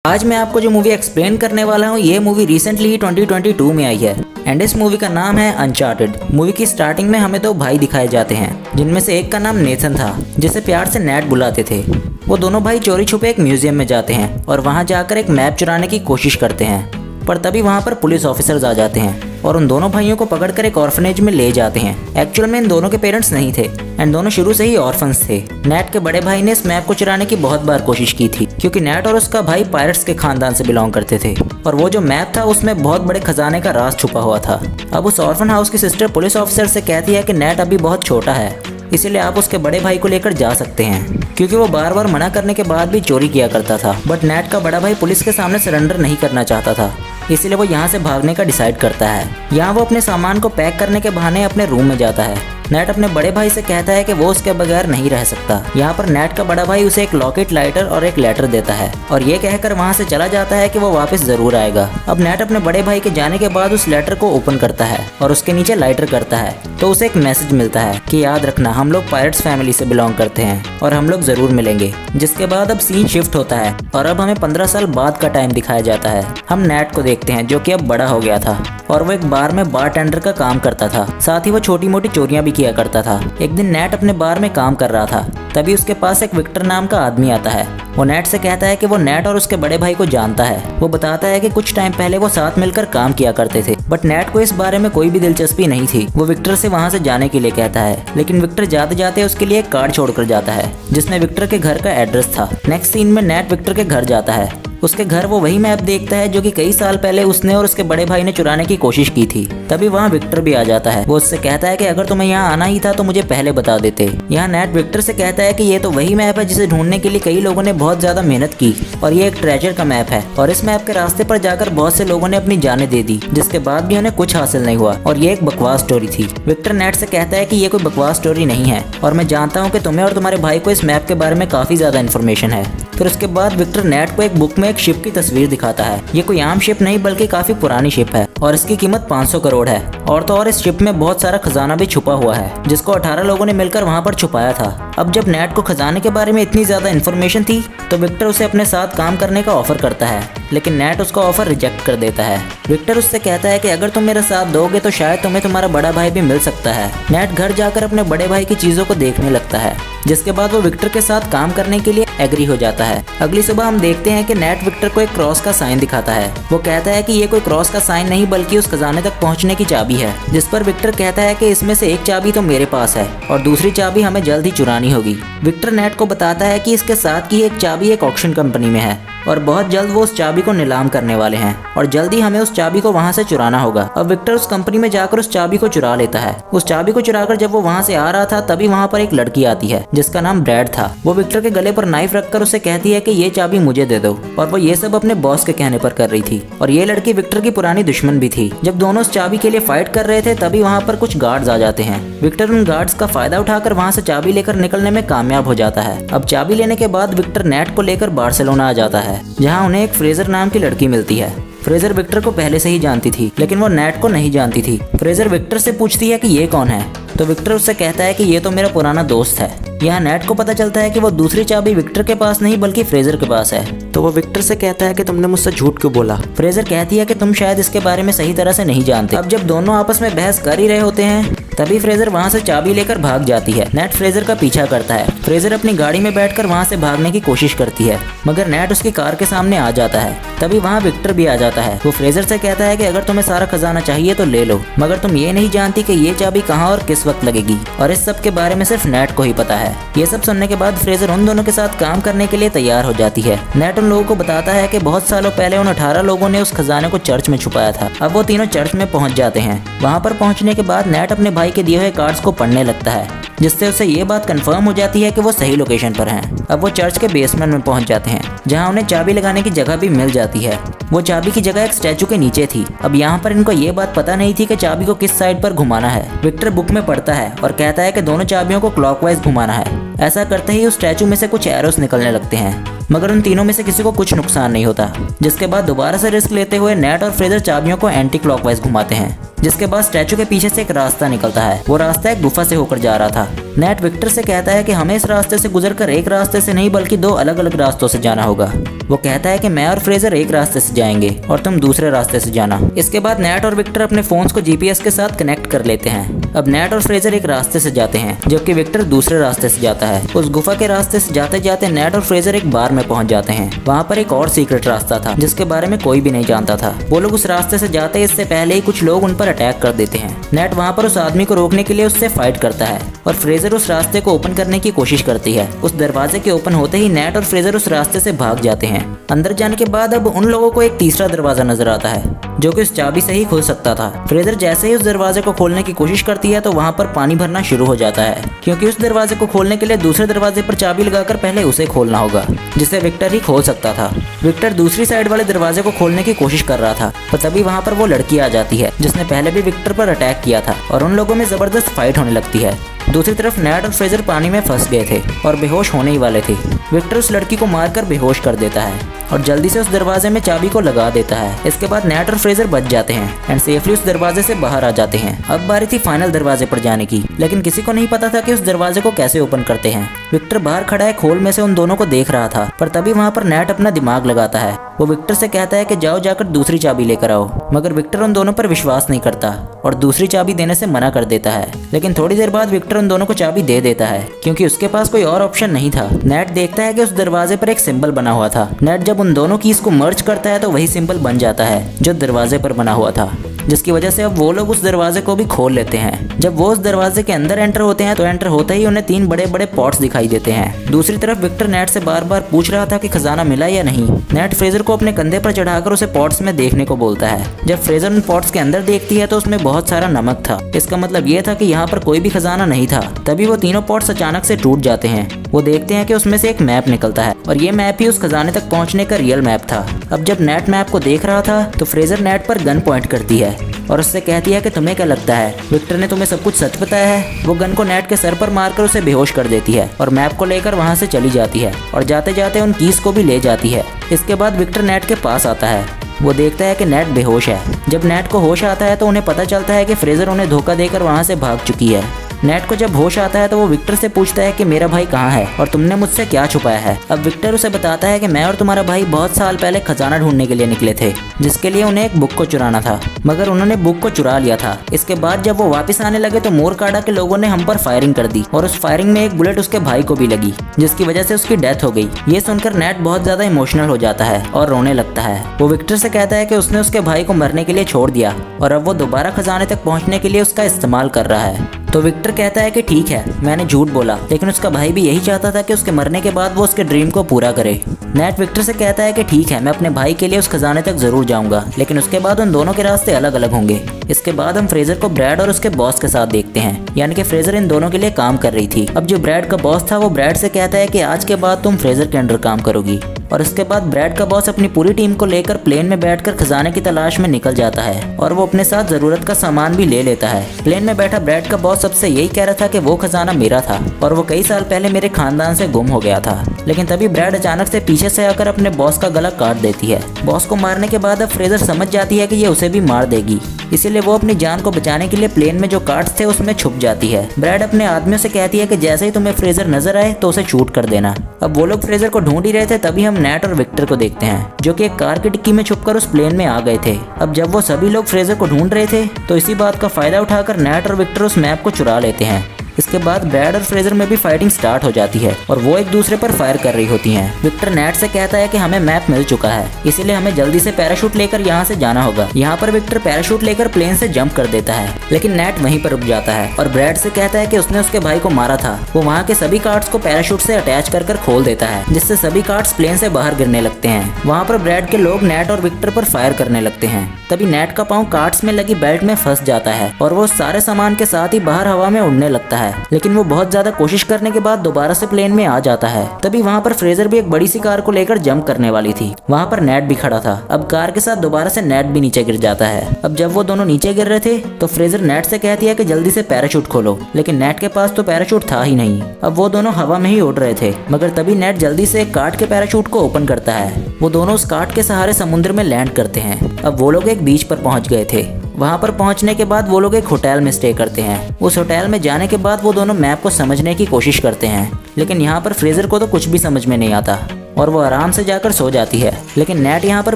आज मैं आपको जो मूवी एक्सप्लेन करने वाला हूँ ये मूवी रिसेंटली ही 2022 में आई है एंड इस मूवी का नाम है अनचार्टेड। मूवी की स्टार्टिंग में हमें दो भाई दिखाए जाते हैं जिनमें से एक का नाम नेथन था जिसे प्यार से नेट बुलाते थे। वो दोनों भाई चोरी छुपे एक म्यूजियम में जाते हैं और वहाँ जाकर एक मैप चुराने की कोशिश करते हैं, पर तभी वहाँ पर पुलिस ऑफिसर्स आ जाते हैं और उन दोनों भाइयों को पकड़कर एक ऑर्फनेज में ले जाते हैं। एक्चुअल में इन दोनों के पेरेंट्स नहीं थे एंड दोनों शुरू से ही ऑर्फन्स थे। नेट के बड़े भाई ने इस मैप को चुराने की बहुत बार कोशिश की थी क्योंकि नेट और उसका भाई पायरेट्स के खानदान से बिलोंग करते थे और वो जो मैप था उसमें बहुत बड़े खजाने का राज छुपा हुआ था। अब उस ऑर्फन हाउस की सिस्टर पुलिस ऑफिसर से कहती है कि नेट अभी बहुत छोटा है, इसीलिए आप उसके बड़े भाई को लेकर जा सकते हैं, क्योंकि वो बार बार मना करने के बाद भी चोरी किया करता था। बट नेट का बड़ा भाई पुलिस के सामने सरेंडर नहीं करना चाहता था, इसीलिए वो यहाँ से भागने का डिसाइड करता है। यहाँ वो अपने सामान को पैक करने के बहाने अपने रूम में जाता है। नेट अपने बड़े भाई से कहता है कि वो उसके बगैर नहीं रह सकता। यहाँ पर नेट का बड़ा भाई उसे एक लॉकेट, लाइटर और एक लेटर देता है और ये कहकर वहाँ से चला जाता है कि वो वापस जरूर आएगा। अब नेट अपने बड़े भाई के जाने के बाद उस लेटर को ओपन करता है और उसके नीचे लाइटर करता है तो उसे एक मैसेज मिलता है कि याद रखना हम लोग पायरेट्स फैमिली से बिलोंग करते हैं और हम लोग जरूर मिलेंगे। जिसके बाद अब सीन शिफ्ट होता है और अब हमें 15 साल बाद का टाइम दिखाया जाता है। हम नेट को देखते हैं जो कि अब बड़ा हो गया था और वो एक बार में बारटेंडर का काम करता था, साथ ही वो छोटी मोटी चोरियां भी किया करता था। एक दिन नेट अपने बार में काम कर रहा था, तभी उसके पास एक विक्टर नाम का आदमी आता है। वो नेट से कहता है कि वो नेट और उसके बड़े भाई को जानता है। वो बताता है कि कुछ टाइम पहले वो साथ मिलकर काम किया करते थे, बट नेट को इस बारे में कोई भी दिलचस्पी नहीं थी। वो विक्टर से वहाँ से जाने के लिए कहता है, लेकिन विक्टर जाते जाते उसके लिए एक कार्ड छोड़कर जाता है जिसमें विक्टर के घर का एड्रेस था। नेक्स्ट सीन में नेट विक्टर के घर जाता है। उसके घर वो वही मैप देखता है जो कि कई साल पहले उसने और उसके बड़े भाई ने चुराने की कोशिश की थी। तभी वहाँ विक्टर भी आ जाता है। वो उससे कहता है कि अगर तुम्हें यहाँ आना ही था तो मुझे पहले बता देते। यहाँ नेट विक्टर से कहता है कि ये तो वही मैप है जिसे ढूंढने के लिए कई लोगों ने बहुत ज्यादा मेहनत की और ये एक ट्रेजर का मैप है और इस मैप के रास्ते पर जाकर बहुत से लोगों ने अपनी जानें दे दी, जिसके बाद भी उन्हें कुछ हासिल नहीं हुआ और ये एक बकवास स्टोरी थी। विक्टर नेट से कहता है कि ये कोई बकवास स्टोरी नहीं है और मैं जानता हूँ कि तुम्हें और तुम्हारे भाई को इस मैप के बारे में काफी ज्यादा इन्फॉर्मेशन है। फिर उसके बाद विक्टर नेट को एक बुक में एक शिप की तस्वीर दिखाता है। ये कोई आम शिप नहीं बल्कि काफी पुरानी शिप है और इसकी कीमत 500 करोड़ है और तो और इस शिप में बहुत सारा खजाना भी छुपा हुआ है जिसको 18 लोगों ने मिलकर वहाँ पर छुपाया था। अब जब नेट को खजाने के बारे में इतनी ज्यादा इन्फॉर्मेशन थी तो विक्टर उसे अपने साथ काम करने का ऑफर करता है, लेकिन नेट उसका ऑफर रिजेक्ट कर देता है। विक्टर उससे कहता है कि अगर तुम मेरा साथ दोगे तो शायद तुम्हें तुम्हारा बड़ा भाई भी मिल सकता है। नेट घर जाकर अपने बड़े भाई की चीजों को देखने लगता है, जिसके बाद वो विक्टर के साथ काम करने के लिए एग्री हो जाता है। अगली सुबह हम देखते हैं कि नेट विक्टर को एक क्रॉस का साइन दिखाता है। वो कहता है कि ये कोई क्रॉस का साइन नहीं बल्कि उस खजाने तक पहुंचने की चाबी है, जिस पर विक्टर कहता है कि इसमें से एक चाबी तो मेरे पास है और दूसरी चाबी हमें जल्द ही चुरानी होगी। विक्टर नेट को बताता है कि इसके साथ की एक चाबी एक ऑक्शन कंपनी में है और बहुत जल्द वो उस चाबी को नीलाम करने वाले हैं और जल्दी हमें उस चाबी को वहाँ से चुराना होगा। अब विक्टर उस कंपनी में जाकर उस चाबी को चुरा लेता है। उस चाबी को चुराकर जब वो वहाँ से आ रहा था तभी वहाँ पर एक लड़की आती है जिसका नाम ब्रैड था। वो विक्टर के गले पर नाइफ रखकर उसे कहती है कि ये चाबी मुझे दे दो और वो ये सब अपने बॉस के कहने पर कर रही थी और ये लड़की विक्टर की पुरानी दुश्मन भी थी। जब दोनों उस चाबी के लिए फाइट कर रहे थे तभी वहाँ पर कुछ गार्ड्स आ जाते हैं। विक्टर उन गार्ड्स का फायदा उठाकर वहाँ से चाबी लेकर निकलने में कामयाब हो जाता है। अब चाबी लेने के बाद विक्टर नेट को लेकर बार्सिलोना आ जाता है जहाँ उन्हें एक फ्रेजर नाम की लड़की मिलती है। फ्रेजर विक्टर को पहले से ही जानती थी लेकिन वो नेट को नहीं जानती थी। फ्रेजर विक्टर से पूछती है कि ये कौन है तो विक्टर उससे कहता है कि ये तो मेरा पुराना दोस्त है। यहाँ नेट को पता चलता है कि वो दूसरी चाबी विक्टर के पास नहीं बल्कि फ्रेजर के पास है, तो वो विक्टर से कहता है कि तुमने मुझसे झूठ क्यों बोला। फ्रेजर कहती है कि तुम शायद इसके बारे में सही तरह से नहीं जानते। अब जब दोनों आपस में बहस कर ही रहे होते हैं तभी फ्रेजर वहाँ से चाबी लेकर भाग जाती है। नेट फ्रेजर का पीछा करता है। फ्रेजर अपनी गाड़ी में बैठकर वहाँ से भागने की कोशिश करती है मगर नेट उसकी कार के सामने आ जाता है। तभी वहाँ विक्टर भी आ जाता है। वो फ्रेजर से कहता है कि अगर तुम्हें सारा खजाना चाहिए तो ले लो, मगर तुम ये नहीं जानती कि ये चाबी कहाँ और किस वक्त लगेगी और इस सब के बारे में सिर्फ नेट को ही पता है। ये सब सुनने के बाद फ्रेजर उन दोनों के साथ काम करने के लिए तैयार हो जाती है। नेट उन लोगों को बताता है कि बहुत सालों पहले उन 18 लोगों ने उस खजाने को चर्च में छुपाया था। अब वो तीनों चर्च में पहुंच जाते हैं। वहाँ पर पहुंचने के बाद नेट अपने भाई के दिए हुए कार्ड्स को पढ़ने लगता है, जिससे उसे ये बात कंफर्म हो जाती है कि वो सही लोकेशन पर हैं। अब वो चर्च के बेसमेंट में पहुंच जाते हैं जहां उन्हें चाबी लगाने की जगह भी मिल जाती है। वो चाबी की जगह एक स्टैचू के नीचे थी। अब यहाँ पर इनको ये बात पता नहीं थी कि चाबी को किस साइड पर घुमाना है। विक्टर बुक में पढ़ता है और कहता है कि दोनों चाबियों को क्लॉकवाइज घुमाना है। ऐसा करते ही उस स्टैचू में से कुछ एरोस निकलने लगते हैं मगर उन तीनों में से किसी को कुछ नुकसान नहीं होता। जिसके बाद दोबारा से रिस्क लेते हुए नेट और फ्रेजर चाबियों को एंटी क्लॉकवाइज घुमाते हैं, जिसके बाद स्टैचू के पीछे से एक रास्ता निकलता है। वो रास्ता एक गुफा से होकर जा रहा था। नेट विक्टर से कहता है कि हमें इस रास्ते से गुजरकर एक रास्ते से नहीं बल्कि दो अलग अलग रास्तों से जाना होगा। वो कहता है कि मैं और फ्रेजर एक रास्ते से जाएंगे और तुम दूसरे रास्ते से जाना। इसके बाद नेट और विक्टर अपने फोन्स को जीपीएस के साथ कनेक्ट कर लेते हैं। अब नेट और फ्रेजर एक रास्ते से जाते हैं जबकि विक्टर दूसरे रास्ते से जाता है। उस गुफा के रास्ते से जाते जाते नेट और फ्रेजर एक बार में पहुंच जाते हैं। वहाँ पर एक और सीक्रेट रास्ता था जिसके बारे में कोई भी नहीं जानता था। वो लोग उस रास्ते से जाते इससे पहले ही कुछ लोग उन पर अटैक कर देते हैं। नेट वहाँ पर उस आदमी को रोकने के लिए उससे फाइट करता है और फ्रेजर उस रास्ते को ओपन करने की कोशिश करती है। उस दरवाजे के ओपन होते ही नेट और फ्रेजर उस रास्ते से भाग जाते हैं। अंदर जाने के बाद अब उन लोगों को एक तीसरा दरवाजा नजर आता है जो कि उस चाबी से ही खुल सकता था। फ्रेजर जैसे ही उस दरवाजे को खोलने की कोशिश करती है तो वहाँ पर पानी भरना शुरू हो जाता है क्योंकि उस दरवाजे को खोलने के लिए दूसरे दरवाजे पर चाबी लगाकर पहले उसे खोलना होगा जिसे विक्टर ही खोल सकता था। विक्टर दूसरी साइड वाले दरवाजे को खोलने की कोशिश कर रहा था पर तभी वहाँ पर वो लड़की आ जाती है जिसने पहले भी विक्टर पर अटैक किया था और उन लोगों में जबरदस्त फाइट होने लगती है। दूसरी तरफ नेट और फ्रेजर पानी में फंस गए थे और बेहोश होने ही वाले थे। विक्टर उस लड़की को मारकर बेहोश कर देता है और जल्दी से उस दरवाजे में चाबी को लगा देता है। इसके बाद नेट और फ्रेजर बच जाते हैं एंड सेफली उस दरवाजे से बाहर आ जाते हैं। अब बारी थी फाइनल दरवाजे पर जाने की, लेकिन किसी को नहीं पता था कि उस दरवाजे को कैसे ओपन करते हैं। विक्टर बाहर खड़ा है खोल में से उन दोनों को देख रहा था पर तभी वहाँ पर नेट अपना दिमाग लगाता है। वो विक्टर से कहता है कि जाओ जाकर दूसरी चाबी लेकर आओ, मगर विक्टर उन दोनों पर विश्वास नहीं करता और दूसरी चाबी देने से मना कर देता है। लेकिन थोड़ी देर बाद विक्टर उन दोनों को चाबी दे देता है क्योंकि उसके पास कोई और ऑप्शन नहीं था। नेट देखता है कि उस दरवाजे पर एक सिंबल बना हुआ था। नेट जब उन दोनों कीज को मर्ज करता है तो वही सिंबल बन जाता है जो दरवाजे पर बना हुआ था, जिसकी वजह से अब वो लोग उस दरवाजे को भी खोल लेते हैं। जब वो उस दरवाजे के अंदर एंटर होते हैं तो एंटर होते ही उन्हें 3 बड़े बड़े पॉट्स दिखाई देते हैं। दूसरी तरफ विक्टर नेट से बार बार पूछ रहा था कि खजाना मिला या नहीं। नेट फ्रेजर को अपने कंधे पर चढ़ाकर उसे पॉट्स में देखने को बोलता है। जब फ्रेजर उन पॉट्स के अंदर देखती है तो उसमें बहुत सारा नमक था। इसका मतलब ये था कि यहाँ पर कोई भी खजाना नहीं था। तभी वो तीनों पॉट्स अचानक से टूट जाते हैं। वो देखते हैं कि उसमें से एक मैप निकलता है और ये मैप ही उस खजाने तक पहुँचने का रियल मैप था। अब जब नेट मैप को देख रहा था तो फ्रेजर नेट पर गन पॉइंट करती है और उससे कहती है कि तुम्हें क्या लगता है विक्टर ने तुम्हें सब कुछ सच बताया है। वो गन को नेट के सर पर मारकर उसे बेहोश कर देती है और मैप को लेकर वहां से चली जाती है और जाते जाते उन कीज को भी ले जाती है। इसके बाद विक्टर नेट के पास आता है। वो देखता है कि नेट बेहोश है। जब नेट को होश आता है तो उन्हें पता चलता है कि फ्रेजर उन्हें धोखा देकर वहां से भाग चुकी है। नेट को जब होश आता है तो वो विक्टर से पूछता है कि मेरा भाई कहाँ है और तुमने मुझसे क्या छुपाया है। अब विक्टर उसे बताता है कि मैं और तुम्हारा भाई बहुत साल पहले खजाना ढूंढने के लिए निकले थे, जिसके लिए उन्हें एक बुक को चुराना था, मगर उन्होंने बुक को चुरा लिया था। इसके बाद जब वो वापस आने लगे तो मोरकाडा के लोगों ने हम पर फायरिंग कर दी और उस फायरिंग में एक बुलेट उसके भाई को भी लगी, जिसकी वजह से उसकी डेथ हो गई। ये सुनकर नेट बहुत ज्यादा इमोशनल हो जाता है और रोने लगता है। वो विक्टर से कहता है कि उसने उसके भाई को मरने के लिए छोड़ दिया और अब वो दोबारा खजाने तक पहुंचने के लिए उसका इस्तेमाल कर रहा है। तो विक्टर कहता है कि ठीक है, मैंने झूठ बोला, लेकिन उसका भाई भी यही चाहता था कि उसके मरने के बाद वो उसके ड्रीम को पूरा करे। नेट विक्टर से कहता है कि ठीक है, मैं अपने भाई के लिए उस खजाने तक जरूर जाऊंगा, लेकिन उसके बाद उन दोनों के रास्ते अलग अलग होंगे। इसके बाद हम फ्रेजर को ब्रैड और उसके बॉस के साथ देखते हैं, यानी कि फ्रेजर इन दोनों के लिए काम कर रही थी। अब जो ब्रैड का बॉस था वो ब्रैड से कहता है कि आज के बाद तुम फ्रेजर के अंडर काम करोगी। और इसके बाद ब्रैड का बॉस अपनी पूरी टीम को लेकर प्लेन में बैठकर खजाने की तलाश में निकल जाता है और वो अपने साथ जरूरत का सामान भी ले लेता है। प्लेन में बैठा ब्रैड का बॉस सबसे यही कह रहा था कि वो खजाना मेरा था और वो कई साल पहले मेरे खानदान से गुम हो गया था। लेकिन तभी ब्रैड अचानक से पीछे से आकर अपने बॉस का गला काट देती है। बॉस को मारने के बाद अब फ्रेजर समझ जाती है कि ये उसे भी मार देगी, इसीलिए वो अपनी जान को बचाने के लिए प्लेन में जो कार्ड्स थे उसमें छुप जाती है। ब्रैड अपने आदमियों से कहती है कि जैसे ही तुम्हें फ्रेजर नजर आए तो उसे शूट कर देना। अब वो लोग फ्रेजर को ढूंढ ही रहे थे, तभी हम नेट और विक्टर को देखते हैं जो कि एक कार की डिक्की में छुपकर उस प्लेन में आ गए थे। अब जब वो सभी लोग फ्रेजर को ढूंढ रहे थे तो इसी बात का फायदा उठाकर नेट और विक्टर उस मैप को चुरा लेते हैं। इसके बाद ब्रैड और फ्रेजर में भी फाइटिंग स्टार्ट हो जाती है और वो एक दूसरे पर फायर कर रही होती हैं। विक्टर नेट से कहता है कि हमें मैप मिल चुका है, इसीलिए हमें जल्दी से पैराशूट लेकर यहाँ से जाना होगा। यहाँ पर विक्टर पैराशूट लेकर प्लेन से जंप कर देता है, लेकिन नेट वहीं पर रुक जाता है और ब्रैड से कहता है कि उसने उसके भाई को मारा था। वो वहाँ के सभी कार्ड्स को पैराशूट से अटैच कर खोल देता है, जिससे सभी कार्ड्स प्लेन से बाहर गिरने लगते हैं। वहाँ पर ब्रैड के लोग नेट और विक्टर पर फायर करने लगते हैं। तभी नेट का पाँव कार्ड्स में लगी बेल्ट में फंस जाता है और वो सारे सामान के साथ ही बाहर हवा में उड़ने लगता है, लेकिन वो बहुत ज्यादा कोशिश करने के बाद दोबारा से प्लेन में आ जाता है। तभी वहाँ पर फ्रेजर भी एक बड़ी सी कार को लेकर जंप करने वाली थी। वहाँ पर नेट भी खड़ा था। अब कार के साथ दोबारा से नेट भी नीचे गिर जाता है। अब जब वो दोनों नीचे गिर रहे थे तो फ्रेजर नेट से कहती है कि जल्दी से पैराशूट खोलो, लेकिन नेट के पास तो पैराशूट था ही नहीं। अब वो दोनों हवा में ही उड़ रहे थे, मगर तभी नेट जल्दी से एक काठ के पैराशूट को ओपन करता है। वो दोनों उस काठ के सहारे समुद्र में लैंड करते हैं। अब वो लोग एक बीच पर पहुंच गए थे। वहाँ पर पहुँचने के बाद वो लोग एक होटल में स्टे करते हैं। उस होटल में जाने के बाद वो दोनों मैप को समझने की कोशिश करते हैं, लेकिन यहाँ पर फ्रेजर को तो कुछ भी समझ में नहीं आता। और वो आराम से जाकर सो जाती है। लेकिन नेट यहाँ पर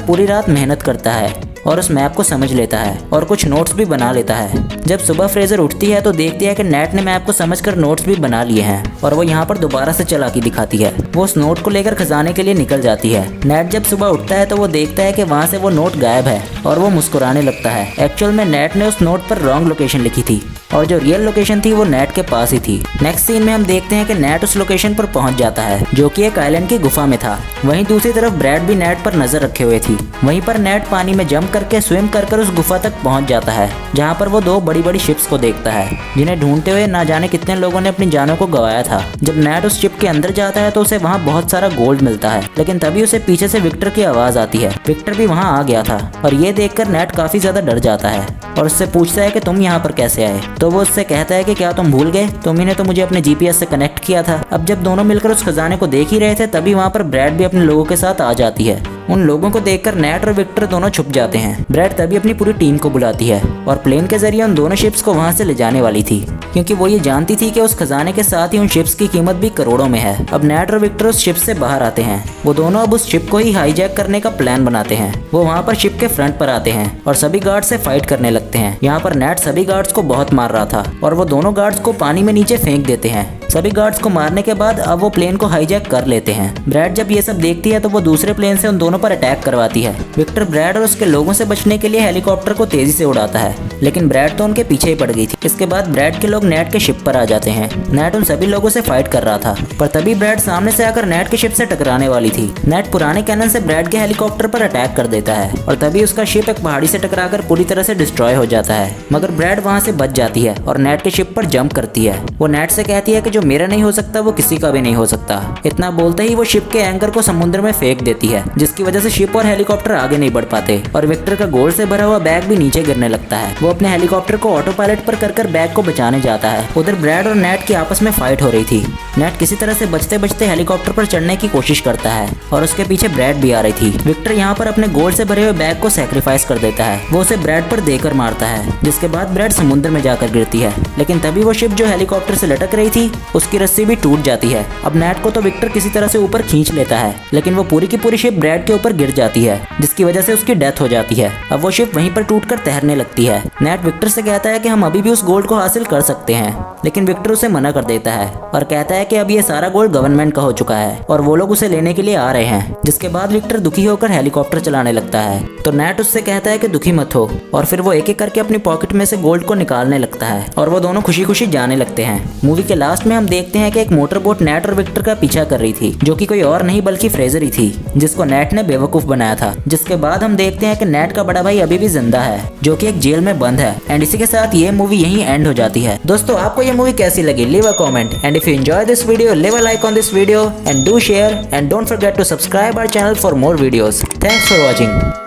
पूरी रात मेहनत करता है और उस मैप को समझ लेता है और कुछ नोट्स भी बना लेता है। जब सुबह फ्रेजर उठती है तो देखती है कि नेट ने मैप को समझकर नोट्स भी बना लिए हैं और वो यहाँ पर दोबारा से चालाकी दिखाती है। वो उस नोट को लेकर खजाने के लिए निकल जाती है। नेट जब सुबह उठता है तो वो देखता है कि वहाँ से वो नोट गायब है और वो मुस्कुराने लगता है। एक्चुअल में नेट ने उस नोट पर रॉन्ग लोकेशन लिखी थी और जो रियल लोकेशन थी वो नेट के पास ही थी। नेक्स्ट सीन में हम देखते हैं कि नेट उस लोकेशन पर पहुंच जाता है जो कि एक आइलैंड की गुफा में था। वहीं दूसरी तरफ ब्रैड भी नेट पर नजर रखे हुए थी। वहीं पर नेट पानी में जंप करके स्विम कर उस गुफा तक पहुंच जाता है जहां पर वो दो बड़ी बड़ी शिप्स को देखता है जिन्हें ढूंढते हुए ना जाने कितने लोगों ने अपनी जानों को गंवाया था। जब नेट उस शिप के अंदर जाता है तो उसे वहां बहुत सारा गोल्ड मिलता है, लेकिन तभी उसे पीछे से विक्टर की आवाज आती है। विक्टर भी वहां आ गया था और ये देखकर नेट काफी ज्यादा डर जाता है और उससे पूछता है कि तुम यहाँ पर कैसे आए। तो वो उससे कहता है कि क्या तुम भूल गए, तुमने तो मुझे अपने जीपीएस से कनेक्ट किया था। अब जब दोनों मिलकर उस खजाने को देख ही रहे थे तभी वहाँ पर ब्रैड भी अपने लोगों के साथ आ जाती है। उन लोगों को देखकर नेट और विक्टर दोनों छुप जाते हैं। ब्रैड तभी अपनी पूरी टीम को बुलाती है और प्लेन के जरिए उन दोनों शिप्स को वहां से ले जाने वाली थी, क्योंकि वो ये जानती थी कि उस खजाने के साथ ही उन शिप्स की कीमत भी करोड़ों में है। अब नेट और विक्टर उस शिप से बाहर आते हैं। वो दोनों अब उस शिप को ही हाईजैक करने का प्लान बनाते हैं। वो वहाँ पर शिप के फ्रंट पर आते हैं और सभी गार्ड से फाइट करने लगते हैं। यहाँ पर नेट सभी गार्ड्स को बहुत मार रहा था और वो दोनों गार्ड्स को पानी में नीचे फेंक देते हैं। सभी गार्ड्स को मारने के बाद अब वो प्लेन को हाईजैक कर लेते हैं। ब्रैड जब ये सब देखती है तो वो दूसरे प्लेन से उन दोनों पर अटैक करवाती है। विक्टर ब्रैड और उसके लोगों से बचने के लिए हेलीकॉप्टर को तेजी से उड़ाता है, लेकिन ब्रैड तो उनके पीछे ही पड़ गई थी। इसके बाद ब्रैड के लोग नेट के शिप पर आ जाते हैं। नेट उन सभी लोगों से फाइट कर रहा था, पर तभी ब्रैड सामने से आकर नेट के शिप से टकराने वाली थी। नेट पुराने कैनन से ब्रैड के हेलीकॉप्टर पर अटैक कर देता है और तभी उसका शिप एक पहाड़ी से टकराकर पूरी तरह से डिस्ट्रॉय हो जाता है। मगर ब्रैड वहाँ से बच जाती है और नेट के शिप पर जंप करती है। वो नेट से कहती है कि जो मेरा नहीं हो सकता वो किसी का भी नहीं हो सकता। इतना बोलते ही वो शिप के एंकर को समुद्र में फेंक देती है, जिसकी वजह से शिप और हेलीकॉप्टर आगे नहीं बढ़ पाते और विक्टर का गोल्ड से भरा हुआ बैग भी नीचे गिरने लगता है। वो अपने हेलीकॉप्टर को ऑटो पायलट पर कर बैग को बचाने जाता है। उधर ब्रैड और नेट की आपस में फाइट हो रही थी। नेट किसी तरह से बचते बचते हेलीकॉप्टर पर चढ़ने की कोशिश करता है और उसके पीछे ब्रैड भी आ रही थी। विक्टर यहाँ पर अपने गोल्ड से भरे हुए बैग को सैक्रिफाइस कर देता है। वो उसे ब्रैड पर देकर मारता है, जिसके बाद ब्रैड समुद्र में जाकर गिरती है। लेकिन तभी वो शिप जो हेलीकॉप्टर से लटक रही थी उसकी रस्सी भी टूट जाती है। अब नेट को तो विक्टर किसी तरह से ऊपर खींच लेता है, लेकिन वो पूरी की पूरी शिप ब्रैड के ऊपर गिर जाती है, जिसकी वजह से उसकी डेथ हो जाती है। अब वो शिप वहीं पर टूटकर तैरने लगती है। नेट विक्टर से कहता है कि हम अभी भी उस गोल्ड को हासिल कर सकते हैं, लेकिन विक्टर उसे मना कर देता है और कहता है कि अब ये सारा गोल्ड गवर्नमेंट का हो चुका है और वो लोग उसे लेने के लिए आ रहे हैं। जिसके बाद विक्टर दुखी होकर हेलीकॉप्टर चलाने लगता है। तो नेट उससे कहता है कि दुखी मत हो, और फिर वो एक एक करके अपनी पॉकेट में से गोल्ड को निकालने लगता है और वो दोनों खुशी खुशी जाने लगते हैं। मूवी के लास्ट में हम देखते हैं कि एक मोटर बोट नेट और विक्टर का पीछा कर रही थी, जो कि कोई और नहीं बल्कि फ्रेजर ही थी, जिसको नेट ने बेवकूफ बनाया था। जिसके बाद हम देखते हैं कि नेट का बड़ा भाई अभी भी जिंदा है, जो कि एक जेल में बंद है। एंड इसी के साथ ये मूवी यहीं एंड हो जाती है। दोस्तों, आपको ये मूवी कैसी लगी? Leave a comment, and if you enjoy this video, leave a like on this video and do share, and don't forget to subscribe our channel for more videos. Thanks for watching.